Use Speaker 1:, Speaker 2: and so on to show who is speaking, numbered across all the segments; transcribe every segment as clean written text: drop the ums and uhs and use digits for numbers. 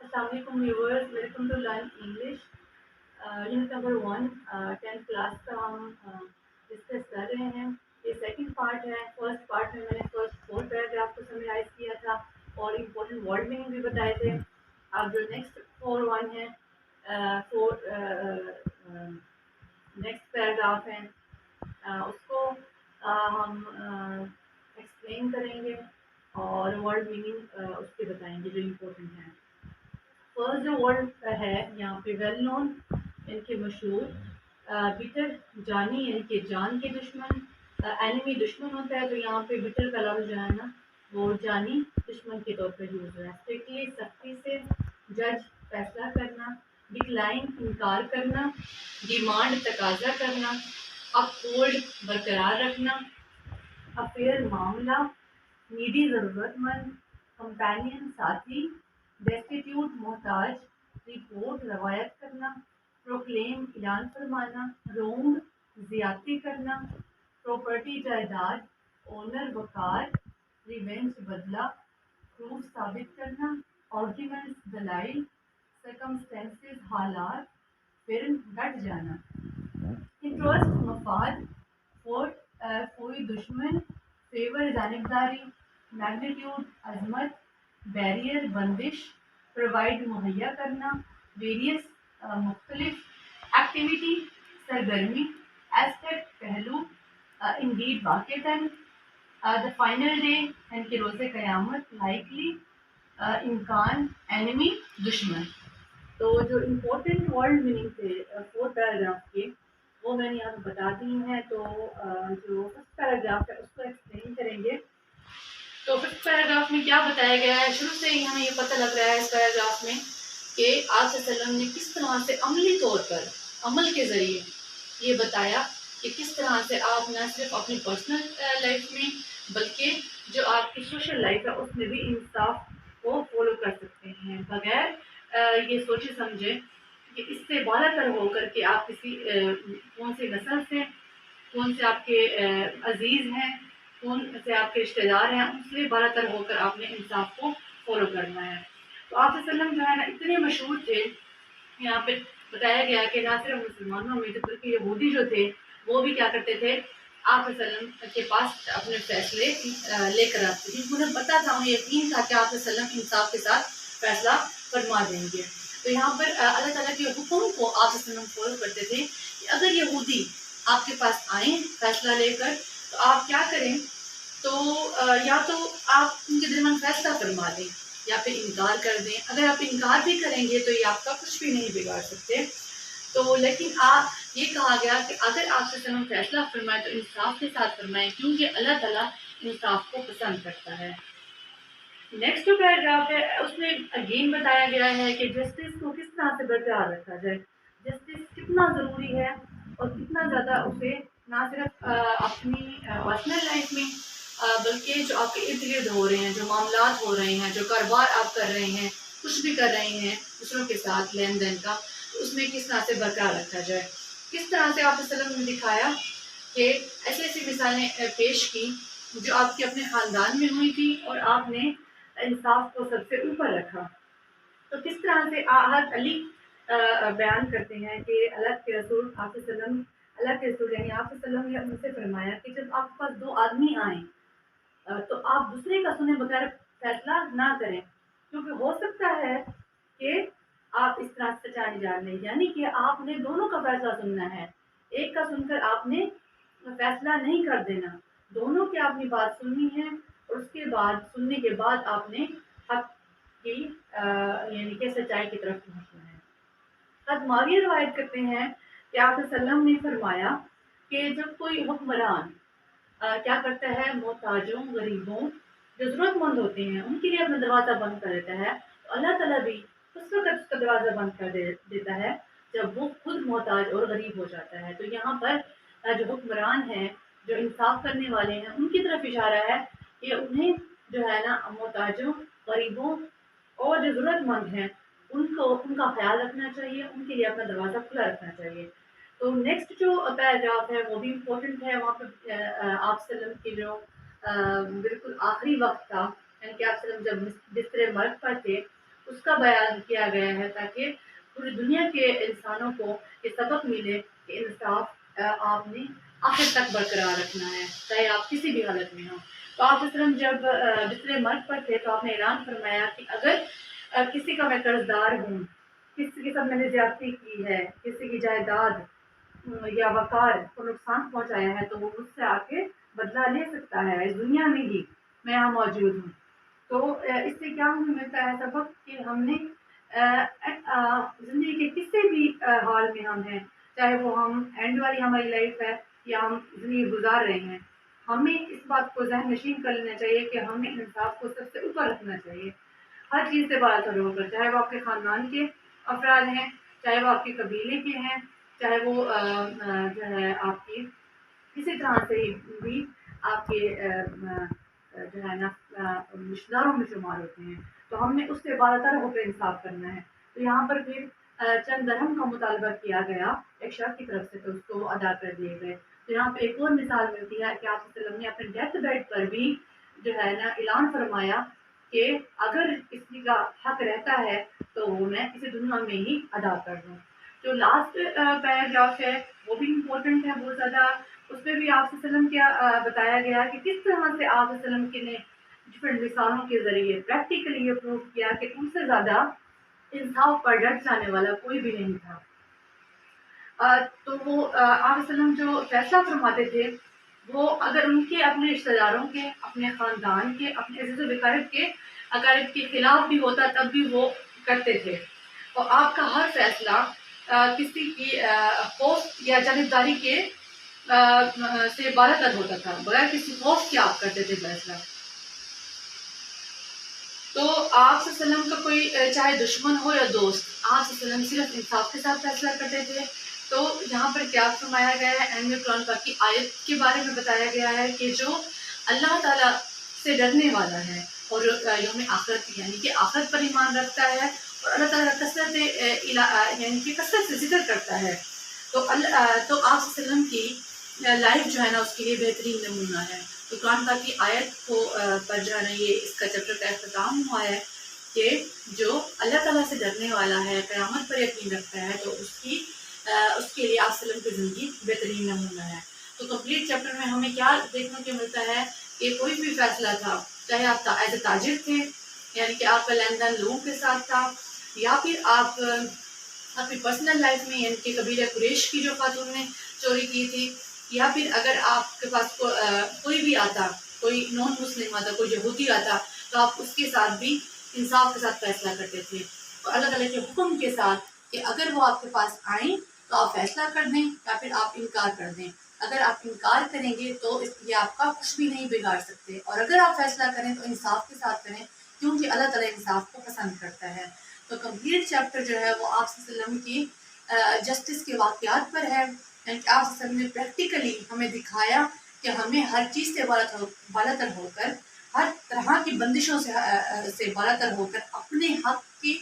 Speaker 1: السلام علیکم viewers, welcome to learn English unit number 1 10th class کا ہم ڈسکس کر رہے ہیں. یہ سیکنڈ پارٹ ہے. فرسٹ پارٹ میں نے فرسٹ 4 پیراگراف کو سمرائز کیا تھا اور امپورٹنٹ ورڈ میننگ بھی بتائے تھے. اب جو نیکسٹ 4 ہے نیکسٹ پیراگراف ہے اس کو ہم ایکسپلین کریں گے اور ورڈ میننگ اس کے بتائیں گے جو امپورٹنٹ ہیں. فرسٹ جو ورڈ ہے یہاں پہ ویل نون یعنی کہ مشہور، بٹر جانی یعنی کہ جان کے دشمن، اینیمی دشمن ہوتا ہے تو یہاں پہ بٹر کا لفظ جو ہے نا وہ جانی دشمن کے طور پر یوز ہوا ہے. اسٹرکٹلی سختی سے، جج فیصلہ کرنا، ڈکلائن انکار کرنا، ڈیمانڈ تقاضا کرنا، اپہولڈ برقرار رکھنا، افیئر معاملہ، نیڈی ضرورت مند، کمپینین ساتھی، ڈیسٹیٹیوٹ محتاج، رپورٹ روایت کرنا، پروکلیم اعلان فرمانا، رونگ زیادتی کرنا، پراپرٹی جائیداد، اونر وقار، ریونج بدلہ، پروف ثابت کرنا، آرگیومنٹس دلائل، سرکمسٹینسز حالات، پھر ڈٹ جانا. انٹرسٹ مفاد، فورٹ کوئی دشمن، فیور جانبداری، میگنیٹیوڈ عظمت، بیریئر بندش، پرووائڈ مہیا کرنا، ویریس مختلف، ایکٹیویٹی سرگرمی، ایسپیکٹ پہلو، انڈیڈ واقعتاً، دا فائنل ڈے یعنی کہ روز قیامت، لائکلی امکان، اینیمی دشمن. تو جو امپورٹنٹ ورڈ میننگ تھے 4 پیراگراف کے وہ میں نے یہاں پہ بتا دی ہیں. تو جو فرسٹ پیراگراف ہے اس کو ایکسپلین کریں گے. تو فرسٹ پیراگراف میں کیا بتایا گیا ہے؟ شروع سے ہی ہمیں یہ پتہ لگ رہا ہے اس پیراگراف میں کہ آپ صلی اللہ علیہ وسلم نے کس طرح سے عملی طور پر عمل کے ذریعے یہ بتایا کہ کس طرح سے آپ نہ صرف اپنی پرسنل لائف میں بلکہ جو آپ کی سوشل لائف ہے اس میں بھی انصاف کو فالو کر سکتے ہیں بغیر یہ سوچے سمجھے کہ اس سے بالا تر ہو کر کے آپ کسی کون سی نسل سے، کون سے آپ کے عزیز ہیں، کون سے آپ کے رشتے دار ہیں، ان سے بالا تر ہو کر آپ نے انصاف کو فالو کرنا ہے. تو آپ صلی اللہ علیہ وسلم جو ہے نا اتنے مشہور تھے. یہاں پہ بتایا گیا کہ نہ صرف مسلمانوں میں تو بلکہ یہودی جو تھے وہ بھی کیا کرتے تھے، آپ صلی اللہ علیہ وسلم کے پاس اپنے فیصلے لے کر آتے تھے. انہیں پتا تھا، انہیں یقین تھا کہ آپ صلی اللہ علیہ وسلم انصاف کے ساتھ فیصلہ فرما دیں گے. تو یہاں پر اللہ تعالیٰ کے حکم کو آپ صلی اللہ علیہ وسلم فالو کرتے تھے کہ اگر یہودی آپ کے پاس آئیں فیصلہ لے کر تو آپ کیا کریں، تو یا تو آپ ان کے درمیان فیصلہ فرما دیں یا پھر انکار کر دیں. اگر آپ انکار بھی کریں گے تو یہ آپ کا کچھ بھی نہیں بگاڑ سکتے. تو لیکن یہ کہا گیا کہ اگر آپ سے فیصلہ فرمائے تو انصاف کے ساتھ فرمائیں کیونکہ اللہ تعالیٰ انصاف کو پسند کرتا ہے. نیکسٹ جو پیراگراف ہے اس میں اگین بتایا گیا ہے کہ جسٹس کو کس طرح سے برقرار رکھا جائے. جسٹس کتنا ضروری ہے اور کتنا زیادہ اسے نہ صرف اپنی پرسنل لائف میں بلکہ جو آپ کے ارد گرد ہو رہے ہیں، جو معاملات ہو رہے ہیں، جو کاروبار آپ کر رہے ہیں، کچھ بھی کر رہے ہیں دوسروں کے ساتھ لین دین کا، تو اس میں کس طرح سے برقرار رکھا جائے. کس طرح سے آپ صلی اللہ علیہ وسلم نے دکھایا کہ ایسی ایسی مثالیں پیش کی جو آپ کے اپنے خاندان میں ہوئی تھی اور آپ نے انصاف کو سب سے اوپر رکھا. تو کس طرح سے حضرت علی بیان کرتے ہیں کہ اللہ کے رسول آپ صلی اللہ علیہ وسلم، اللہ کے رسول یعنی آپ صلی اللہ علیہ وسلم نے ان سے فرمایا کہ جب آپ کے پاس 2 آدمی آئیں تو آپ دوسرے کا سنے بغیر فیصلہ نہ کریں، کیونکہ ہو سکتا ہے کہ آپ اس طرح سے سچائی جان لیں، یعنی کہ آپ نے دونوں کا فیصلہ سننا ہے. ایک کا سن کر آپ نے فیصلہ نہیں کر دینا، دونوں کی آپ نے بات سننی ہے اور اس کے بعد سننے کے بعد آپ نے حق کی یعنی کہ سچائی کی طرف پہنچنا ہے. حضرت معاویہ روایت کرتے ہیں کہ آپ صلی اللہ علیہ وسلم نے فرمایا کہ جب کوئی حکمران کیا کرتا ہے، محتاجوں، غریبوں، جو ضرورت مند ہوتے ہیں ان کے لیے اپنا دروازہ بند کر دیتا ہے، تو اللہ تعالیٰ بھی اس وقت اس کا دروازہ بند کر دیتا ہے جب وہ خود محتاج اور غریب ہو جاتا ہے. تو یہاں پر جو حکمران ہیں، جو انصاف کرنے والے ہیں، ان کی طرف اشارہ ہے کہ انہیں جو ہے نا محتاجوں، غریبوں اور جو ضرورت مند ہیں ان کا خیال رکھنا چاہیے، ان کے لیے اپنا دروازہ کھلا رکھنا چاہیے. تو نیکسٹ جو پیراگراف ہے وہ بھی امپورٹنٹ ہے. وہاں پہ آپ صلی اللہ علیہ وسلم کے جو بالکل آخری وقت تھا، یعنی کہ آپ صلی اللہ علیہ وسلم جب بستر مرگ پر تھے اس کا بیان کیا گیا ہے، تاکہ پوری دنیا کے انسانوں کو یہ سبق ملے کہ انصاف آپ نے آخر تک برقرار رکھنا ہے، چاہے آپ کسی بھی حالت میں ہوں۔ تو آپ وسلم جب بستر مرگ پر تھے تو آپ نے اعلان فرمایا کہ اگر کسی کا میں قرض دار ہوں، کسی کے ساتھ میں نے زیادتی کی ہے، کسی کی جائیداد یا وقار کو نقصان پہنچایا ہے، تو وہ مجھ سے آ کے بدلہ لے سکتا ہے اس دنیا میں ہی، میں یہاں موجود ہوں۔ تو اس سے کیا ہمیں ملتا ہے سبق کہ ہم نے زندگی کے کسی بھی حال میں ہم ہیں، چاہے وہ ہم اینڈ والی ہماری لائف ہے یا ہم زندگی گزار رہے ہیں، ہمیں اس بات کو ذہن نشین کر لینا چاہیے کہ ہمیں انصاف کو سب سے اوپر رکھنا چاہیے، ہر چیز سے بالا ہو کر، چاہے وہ آپ کے خاندان کے افراد ہیں، چاہے وہ آپ کے قبیلے کے ہیں، چاہے وہ جو ہے آپ کی کسی طرح سے بھی آپ کے جو ہے نا رشتہ داروں میں شمار ہوتے ہیں، تو ہم نے اس سے بالا تر ہو کر انصاف کرنا ہے۔ تو یہاں پر پھر چند درہم کا مطالبہ کیا گیا ایک شخص کی طرف سے، تو اس کو وہ ادا کر دیے گئے۔ تو یہاں پہ ایک اور مثال ملتی ہے کہ آپ صلی اللہ علیہ وسلم نے اپنے ڈیتھ بیڈ پر بھی جو ہے نا اعلان فرمایا کہ اگر کسی کا حق رہتا ہے تو وہ میں اسے دنیا میں ہی ادا کر دوں۔ جو لاسٹ پیراگراف ہے وہ بھی امپورٹنٹ ہے بہت زیادہ، اس میں بھی آپ صلی اللہ علیہ وسلم کیا بتایا گیا کہ کس طرح سے آپ صلی اللہ علیہ وسلم کے نے ڈفرینٹ مثالوں کے ذریعے پریکٹیکلی یہ پروف کیا کہ ان سے زیادہ انصاف پر ڈٹ جانے والا کوئی بھی نہیں تھا۔ تو وہ آپ صلی اللہ علیہ وسلم جو فیصلہ فرماتے تھے، وہ اگر ان کے اپنے رشتہ داروں کے، اپنے خاندان کے، اپنے عزیز و اقارب کے خلاف بھی ہوتا تب بھی وہ کرتے تھے، اور آپ کا ہر فیصلہ کسی کی خوف یا جانبداری کے سے بالا تر ہوتا تھا، بغیر کسی خوف کے آپ کرتے تھے فیصلہ۔ تو آپ صلی اللہ علیہ وسلم کا کوئی چاہے دشمن ہو یا دوست، آپ صلی اللہ علیہ وسلم صرف انصاف کے ساتھ فیصلہ کرتے تھے۔ تو یہاں پر کیا فرمایا گیا ہے، اینڈ میں قرآن پاک کی آیت کے بارے میں بتایا گیا ہے کہ جو اللہ تعالیٰ سے ڈرنے والا ہے اور یوم آخرت یعنی کہ آخرت پر ایمان رکھتا ہے اور اللہ تعالیٰ یعنی کہ کثرت سے ذکر کرتا ہے، تو آپ صلی اللہ علیہ وسلم کی لائف جو ہے نا اس کے لیے بہترین نمونہ ہے۔ تو قرآن پاک کی آیت کو پر جو ہے نا یہ اس کا چیپٹر کا اختتام ہوا ہے کہ جو اللہ تعالیٰ سے ڈرنے والا ہے، قیامت پر یقین رکھتا ہے، تو اس کے لیے آپ صلی اللہ علیہ وسلم کی زندگی بہترین نمونہ ہے۔ تو کمپلیٹ چیپٹر میں ہمیں کیا دیکھنے کو ملتا ہے کہ کوئی بھی فیصلہ تھا، چاہے آپ ایز اے تاجر تھے یعنی کہ آپ کا لین دین لوگوں کے ساتھ تھا، یا پھر آپ اپنی پرسنل لائف میں یعنی کہ قبیلہ قریش کی جو خاتون نے چوری کی تھی، یا پھر اگر آپ کے پاس کوئی بھی آتا، کوئی نان مسلم آتا، کوئی یہودی آتا، تو آپ اس کے ساتھ بھی انصاف کے ساتھ فیصلہ کرتے تھے، اور اللہ تعالیٰ کے حکم کے ساتھ کہ اگر وہ آپ کے پاس آئیں تو آپ فیصلہ کر دیں یا پھر آپ انکار کر دیں۔ اگر آپ انکار کریں گے تو اس لیے آپ کا کچھ بھی نہیں بگاڑ سکتے، اور اگر آپ فیصلہ کریں تو انصاف کے ساتھ کریں، کیونکہ اللہ تعالیٰ انصاف کو پسند کرتا ہے۔ تو کمپلیٹ چیپٹر جو ہے وہ آپ صلی اللہ علیہ وسلم کی جسٹس کے واقعات پر ہے، یعنی کہ آپ صلی اللہ علیہ وسلم نے پریکٹیکلی ہمیں دکھایا کہ ہمیں ہر چیز سے بالا تر ہو کر، ہر طرح کی بندشوں سے بالا تر ہو کر اپنے حق کی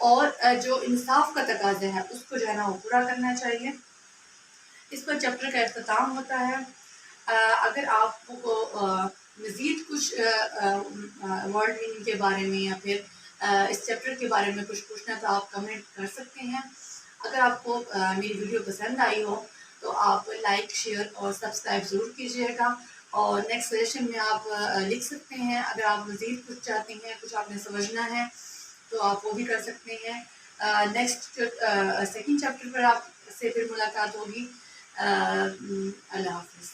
Speaker 1: اور جو انصاف کا تقاضا ہے اس کو جو ہے نا وہ پورا کرنا چاہیے۔ اس پر چیپٹر کا اختتام ہوتا ہے۔ اگر آپ کو مزید کچھ ورڈ میننگ کے بارے میں یا پھر اس چیپٹر کے بارے میں کچھ پوچھنا تو آپ کمنٹ کر سکتے ہیں۔ اگر آپ کو میری ویڈیو پسند آئی ہو تو آپ لائک، شیئر اور سبسکرائب ضرور کیجیے گا، اور نیکسٹ سیشن میں آپ لکھ سکتے ہیں اگر آپ مزید کچھ چاہتے ہیں، کچھ آپ نے سمجھنا ہے تو آپ وہ بھی کر سکتے ہیں۔ نیکسٹ سیکنڈ چیپٹر پر آپ سے پھر ملاقات ہوگی۔ اللہ حافظ۔